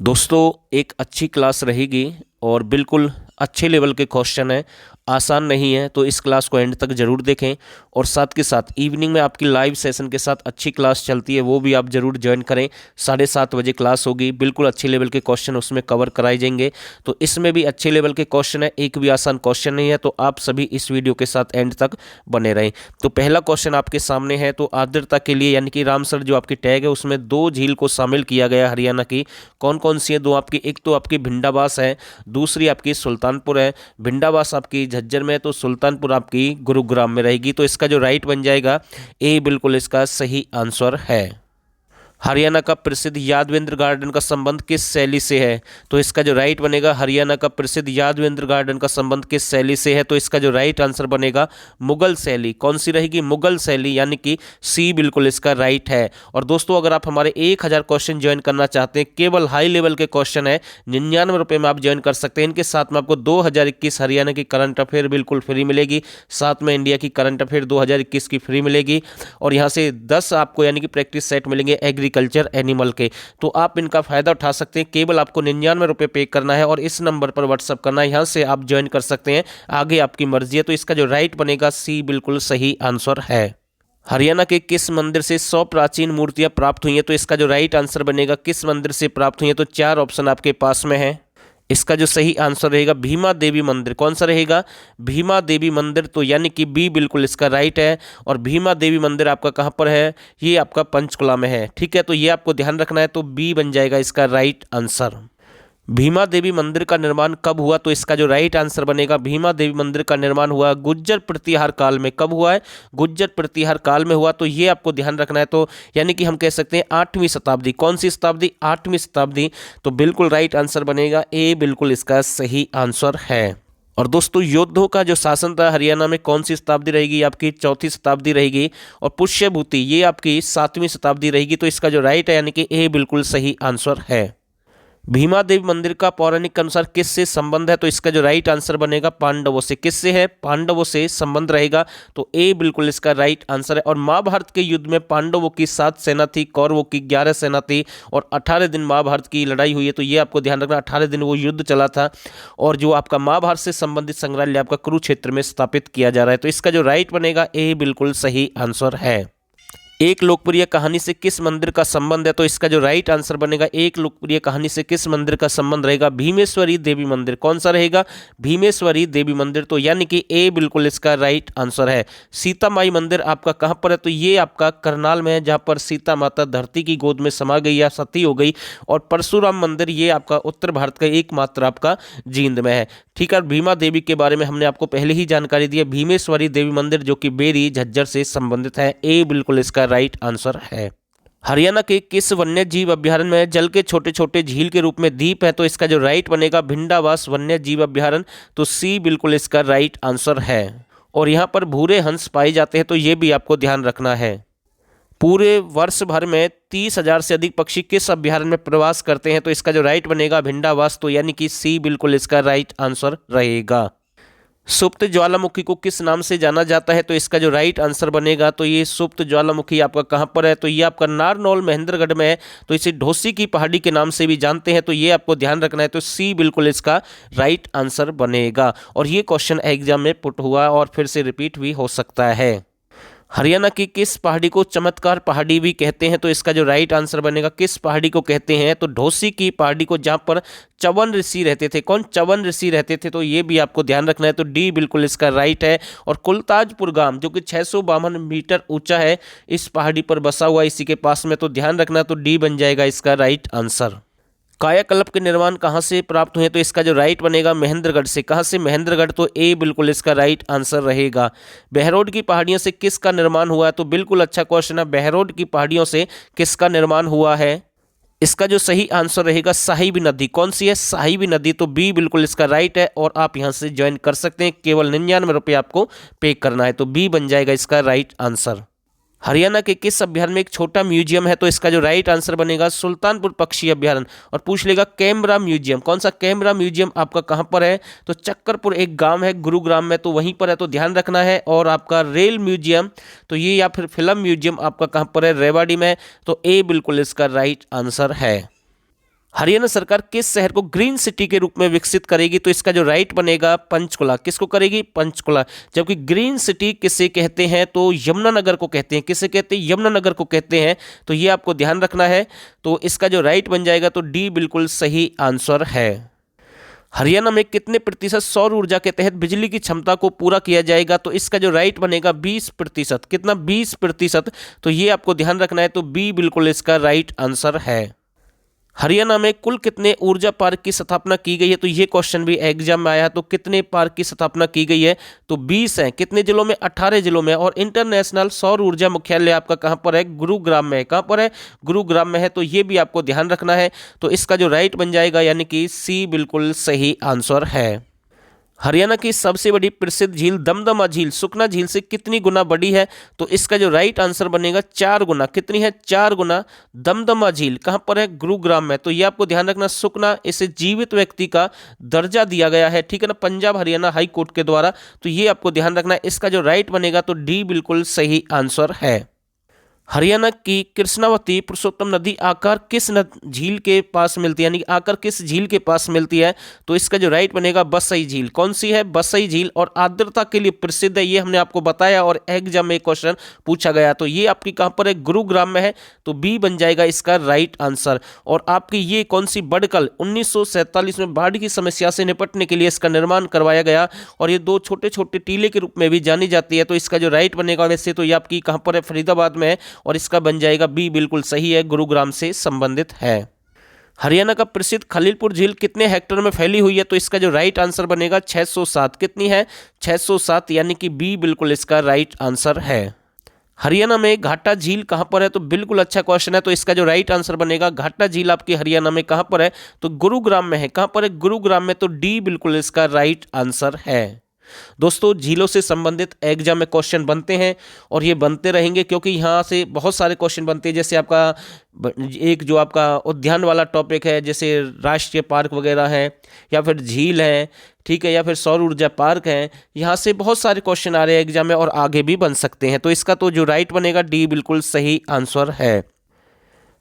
दोस्तों एक अच्छी क्लास रहेगी और बिल्कुल अच्छे लेवल के क्वेश्चन है, आसान नहीं है। तो इस क्लास को एंड तक जरूर देखें। और साथ के साथ इवनिंग में आपकी लाइव सेशन के साथ अच्छी क्लास चलती है, वो भी आप जरूर ज्वाइन करें। 7:30 बजे क्लास होगी, बिल्कुल अच्छे लेवल के क्वेश्चन उसमें कवर कराए जाएंगे। तो इसमें भी अच्छे लेवल के क्वेश्चन है, एक भी आसान क्वेश्चन नहीं है। तो आप सभी इस वीडियो के साथ एंड तक बने रहें। तो पहला क्वेश्चन आपके सामने है। तो आर्द्रता के लिए यानी कि रामसर जो आपकी टैग है उसमें 2 झील को शामिल किया गया हरियाणा की। कौन कौन सी है? दो आपकी, एक तो आपकी भिंडाबास है, दूसरी आपकी सुल्तानपुर है। भिंडाबास आपकी झज्जर में है, तो सुल्तानपुर आपकी गुरुग्राम में रहेगी। तो इसका जो राइट बन जाएगा ए, बिल्कुल इसका सही आंसर है। हरियाणा का प्रसिद्ध यादवेंद्र गार्डन का संबंध किस शैली से है? तो इसका जो राइट बनेगा, हरियाणा का प्रसिद्ध यादवेंद्र गार्डन का संबंध किस शैली से है? तो इसका जो राइट आंसर बनेगा मुगल शैली। कौन सी रहेगी? मुगल शैली, यानी कि सी बिल्कुल इसका राइट है। और दोस्तों अगर आप हमारे 1000 क्वेश्चन ज्वाइन करना चाहते हैं, केवल हाई लेवल के क्वेश्चन है, 99 रुपये में आप ज्वाइन कर सकते हैं। इनके साथ में आपको 2021 हरियाणा की करंट अफेयर बिल्कुल फ्री मिलेगी, साथ में इंडिया की करंट अफेयर 2021 की फ्री मिलेगी। और यहाँ से 10 आपको यानी कि प्रैक्टिस सेट मिलेंगे एग्रीकल्चर एनिमल के। तो आप इनका फायदा उठा सकते हैं। केवल आपको 99 रुपये पे करना है और इस नंबर पर व्हाट्सअप करना है, यहाँ से आप ज्वाइन कर सकते हैं। आगे आपकी मर्जी है। तो इसका जो राइट बनेगा सी बिल्कुल सही आंसर है। हरियाणा के किस मंदिर से 100 प्राचीन मूर्तियां प्राप्त हुई हैं? तो इसका जो राइट आंसर बनेगा किस मंदिर से प्राप्त हुई हैं? तो 4 ऑप्शन आपके पास में है। इसका जो सही आंसर रहेगा भीमा देवी मंदिर। कौन सा रहेगा? भीमा देवी मंदिर। तो यानी कि बी बिल्कुल इसका राइट है। और भीमा देवी मंदिर आपका कहाँ पर है? ये आपका पंचकुला में है। ठीक है, तो ये आपको ध्यान रखना है। तो बी बन जाएगा इसका राइट आंसर। भीमा देवी मंदिर का निर्माण कब हुआ? तो इसका जो राइट आंसर बनेगा, भीमा देवी मंदिर का निर्माण हुआ गुज्जर प्रतिहार काल में। कब हुआ है? गुज्जर प्रतिहार काल में हुआ। तो ये आपको ध्यान रखना है। तो यानी कि हम कह सकते हैं 8वीं शताब्दी। कौन सी शताब्दी? 8वीं शताब्दी। तो बिल्कुल राइट आंसर बनेगा ए, बिल्कुल इसका सही आंसर है। और दोस्तों योद्धों का जो शासन था हरियाणा में, कौन सी शताब्दी रहेगी? आपकी 4थी शताब्दी रहेगी। और पुष्यभूति ये आपकी 7वीं शताब्दी रहेगी। तो इसका जो राइट है यानी कि ए बिल्कुल सही आंसर है। भीमा देवी मंदिर का पौराणिक के अनुसार किससे संबंध है? तो इसका जो राइट आंसर बनेगा पांडवों से। किससे है? पांडवों से संबंध रहेगा। तो ए बिल्कुल इसका राइट आंसर है। और महाभारत के युद्ध में पांडवों की 7 सेना थी, कौरवों की 11 सेना थी और 18 दिन महाभारत की लड़ाई हुई है। तो ये आपको ध्यान रखना, 18 दिन वो युद्ध चला था। और जो आपका महाभारत से संबंधित संग्रहालय आपका कुरुक्षेत्र में स्थापित किया जा रहा है। तो इसका जो राइट बनेगा ए बिल्कुल सही आंसर है। एक लोकप्रिय कहानी से किस मंदिर का संबंध है? तो इसका जो राइट आंसर बनेगा, एक लोकप्रिय कहानी से किस मंदिर का संबंध रहेगा? भीमेश्वरी देवी मंदिर। कौन सा रहेगा? भीमेश्वरी देवी मंदिर। तो यानी कि ए बिल्कुल इसका राइट आंसर है। सीता माई मंदिर आपका कहाँ पर है? तो ये आपका करनाल में है, जहाँ पर सीता माता धरती की गोद में समा गई या सती हो गई। और परशुराम मंदिर ये आपका उत्तर भारत का एकमात्र आपका जींद में है। ठीक है, भीमा देवी के बारे में हमने आपको पहले ही जानकारी दी है। भीमेश्वरी देवी मंदिर जो कि बेरी झज्जर से संबंधित है। ए बिल्कुल इसका राइट आंसर है। हरियाणा के किस वन्य जीव अभ्यारण्य में जल के छोटे छोटे झील के रूप में द्वीप है? तो इसका जो राइट बनेगा भिंडावास वन्य जीव अभ्यारण्य। तो सी बिल्कुल इसका राइट आंसर है। और यहाँ पर भूरे हंस पाए जाते हैं। तो ये भी आपको ध्यान रखना है। पूरे वर्ष भर में 30,000 से अधिक पक्षी किस अभ्यारण्य में प्रवास करते हैं? तो इसका जो राइट बनेगा भिंडावास। तो यानी कि सी बिल्कुल इसका राइट आंसर रहेगा। सुप्त ज्वालामुखी को किस नाम से जाना जाता है? तो इसका जो राइट आंसर बनेगा, तो ये सुप्त ज्वालामुखी आपका कहाँ पर है? तो ये आपका नारनौल महेंद्रगढ़ में है। तो इसे ढोसी की पहाड़ी के नाम से भी जानते हैं। तो ये आपको ध्यान रखना है। तो सी बिल्कुल इसका राइट आंसर बनेगा। और ये क्वेश्चन एग्जाम में पुट हुआ और फिर से रिपीट भी हो सकता है। हरियाणा की किस पहाड़ी को चमत्कार पहाड़ी भी कहते हैं? तो इसका जो राइट आंसर बनेगा, किस पहाड़ी को कहते हैं? तो ढोसी की पहाड़ी को, जहां पर चवन ऋषि रहते थे। कौन? चवन ऋषि रहते थे। तो ये भी आपको ध्यान रखना है। तो डी बिल्कुल इसका राइट है। और कुलताजपुर गांव जो कि 652 मीटर ऊंचा है, इस पहाड़ी पर बसा हुआ इसी के पास में। तो ध्यान रखना, तो डी बन जाएगा इसका राइट आंसर। कायाकल्प के निर्माण कहाँ से प्राप्त हुए? तो इसका जो राइट बनेगा महेंद्रगढ़ से। कहाँ से? महेंद्रगढ़। तो ए बिल्कुल इसका राइट आंसर रहेगा। बहरोड की पहाड़ियों से किसका निर्माण हुआ है? तो बिल्कुल अच्छा क्वेश्चन है। बहरोड की पहाड़ियों से किसका निर्माण हुआ है? इसका जो सही आंसर रहेगा साहिबी नदी। कौन सी है? साहिबी नदी। तो बी बिल्कुल इसका राइट है। और आप यहां से ज्वाइन कर सकते हैं, केवल 99 रुपये आपको पे करना है। तो बी बन जाएगा इसका राइट आंसर। हरियाणा के किस अभ्यारण्य में एक छोटा म्यूजियम है? तो इसका जो राइट आंसर बनेगा सुल्तानपुर पक्षी अभ्यारण्य। और पूछ लेगा कैमरा म्यूजियम। कौन सा कैमरा म्यूजियम आपका कहां पर है? तो चक्करपुर एक गांव है गुरुग्राम में, तो वहीं पर है। तो ध्यान रखना है। और आपका रेल म्यूजियम, तो ये या फिर फिल्म म्यूजियम आपका कहां पर है? रेवाड़ी में। तो ए बिल्कुल इसका राइट आंसर है। हरियाणा सरकार किस शहर को ग्रीन सिटी के रूप में विकसित करेगी? तो इसका जो राइट बनेगा पंचकुला। किसको करेगी? पंचकुला। जबकि ग्रीन सिटी किसे कहते हैं? तो यमुनानगर को कहते हैं। किसे कहते हैं? यमुनानगर को कहते हैं। तो ये आपको ध्यान रखना है। तो इसका जो राइट बन जाएगा तो डी बिल्कुल सही आंसर है। हरियाणा में कितने प्रतिशत सौर ऊर्जा के तहत बिजली की क्षमता को पूरा किया जाएगा? तो इसका जो राइट बनेगा 20%। कितना? 20%। तो ये आपको ध्यान रखना है। तो बी बिल्कुल इसका राइट आंसर है। हरियाणा में कुल कितने ऊर्जा पार्क की स्थापना की गई है? तो ये क्वेश्चन भी एग्जाम में आया। तो कितने पार्क की स्थापना की गई है? तो 20 है। कितने जिलों में? 18 जिलों में। और इंटरनेशनल सौर ऊर्जा मुख्यालय आपका कहां पर है? गुरुग्राम में है। कहां पर है? गुरुग्राम में है। तो ये भी आपको ध्यान रखना है। तो इसका जो राइट बन जाएगा यानी कि सी बिल्कुल सही आंसर है। हरियाणा की सबसे बड़ी प्रसिद्ध झील दमदमा झील सुखना झील से कितनी गुना बड़ी है? तो इसका जो राइट आंसर बनेगा 4 गुना। कितनी है? 4 गुना। दमदमा झील कहां पर है? गुरुग्राम में। तो ये आपको ध्यान रखना। सुखना, इसे जीवित व्यक्ति का दर्जा दिया गया है, ठीक है ना, पंजाब हरियाणा हाई कोर्ट के द्वारा। तो ये आपको ध्यान रखना है। इसका जो राइट बनेगा तो डी बिल्कुल सही आंसर है। हरियाणा की कृष्णावती पुरुषोत्तम नदी आकर किस झील के पास मिलती है? यानी आकर किस झील के पास मिलती है? तो इसका जो राइट बनेगा बसई झील। कौन सी है? बसई झील। और आर्द्रता के लिए प्रसिद्ध है, ये हमने आपको बताया और एग्जाम में क्वेश्चन पूछा गया। तो ये आपकी कहां पर है? गुरुग्राम में है। तो बी बन जाएगा इसका राइट आंसर। और आपकी ये कौन सी बडकल 1947 में बाढ़ की समस्या से निपटने के लिए इसका निर्माण करवाया गया और ये 2 छोटे छोटे टीले के रूप में भी जानी जाती है। तो इसका जो राइट बनेगा वैसे तो ये आपकी कहां पर है? फरीदाबाद में है। और इसका बन जाएगा बी बिल्कुल सही है, गुरुग्राम से संबंधित है। हरियाणा का प्रसिद्ध खलीलपुर झील कितने हेक्टेयर में फैली हुई है? तो इसका जो राइट आंसर बनेगा 607। कितनी है? 607 यानी कि बी बिल्कुल इसका राइट आंसर है। हरियाणा में घाटा झील कहां पर है? तो बिल्कुल अच्छा क्वेश्चन है। तो इसका जो राइट आंसर बनेगा घाटा झील आपकी हरियाणा में कहां पर है? तो गुरुग्राम में है। कहां पर है? गुरुग्राम में। तो डी बिल्कुल इसका राइट आंसर है। दोस्तों, झीलों से संबंधित एग्जाम में क्वेश्चन बनते हैं और ये बनते रहेंगे क्योंकि यहाँ से बहुत सारे क्वेश्चन बनते हैं। जैसे आपका एक जो आपका उद्यान वाला टॉपिक है, जैसे राष्ट्रीय पार्क वगैरह है या फिर झील है, ठीक है, या फिर सौर ऊर्जा पार्क है। यहाँ से बहुत सारे क्वेश्चन आ रहे हैं एग्जाम में और आगे भी बन सकते हैं। तो इसका तो जो राइट बनेगा डी बिल्कुल सही आंसर है।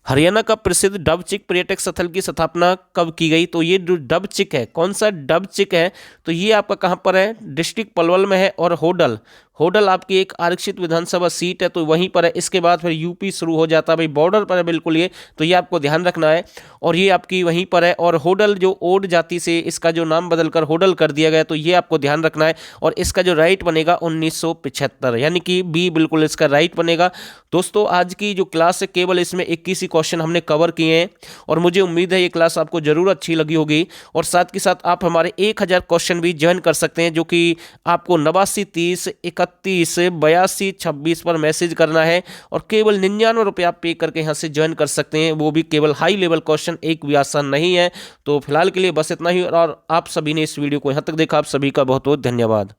हरियाणा का प्रसिद्ध डबचिक पर्यटक स्थल की स्थापना कब की गई? तो ये जो डबचिक है, कौन सा डबचिक है? तो ये आपका कहां पर है? डिस्ट्रिक्ट पलवल में है। और होडल, होडल आपकी एक आरक्षित विधानसभा सीट है, तो वहीं पर है। इसके बाद फिर यूपी शुरू हो जाता है, भाई बॉर्डर पर है बिल्कुल ये। तो ये आपको ध्यान रखना है। और ये आपकी वहीं पर है। और होडल जो ओड जाति से इसका जो नाम बदलकर होडल कर दिया गया, तो ये आपको ध्यान रखना है। और इसका जो राइट बनेगा 1975 यानी कि बी बिल्कुल इसका राइट बनेगा। दोस्तों, आज की जो क्लास है केवल इसमें 21 ही क्वेश्चन हमने कवर किए हैं और मुझे उम्मीद है ये क्लास आपको जरूर अच्छी लगी होगी। और साथ के साथ आप हमारे 1000 क्वेश्चन भी ज्वाइन कर सकते हैं, जो कि आपको 89 30 31 82 26 पर मैसेज करना है और केवल 99 रुपये आप पे करके यहाँ से ज्वाइन कर सकते हैं, वो भी केवल हाई लेवल क्वेश्चन, एक भी आसान नहीं है। तो फिलहाल के लिए बस इतना ही और आप सभी ने इस वीडियो को यहाँ तक देखा, आप सभी का बहुत बहुत धन्यवाद।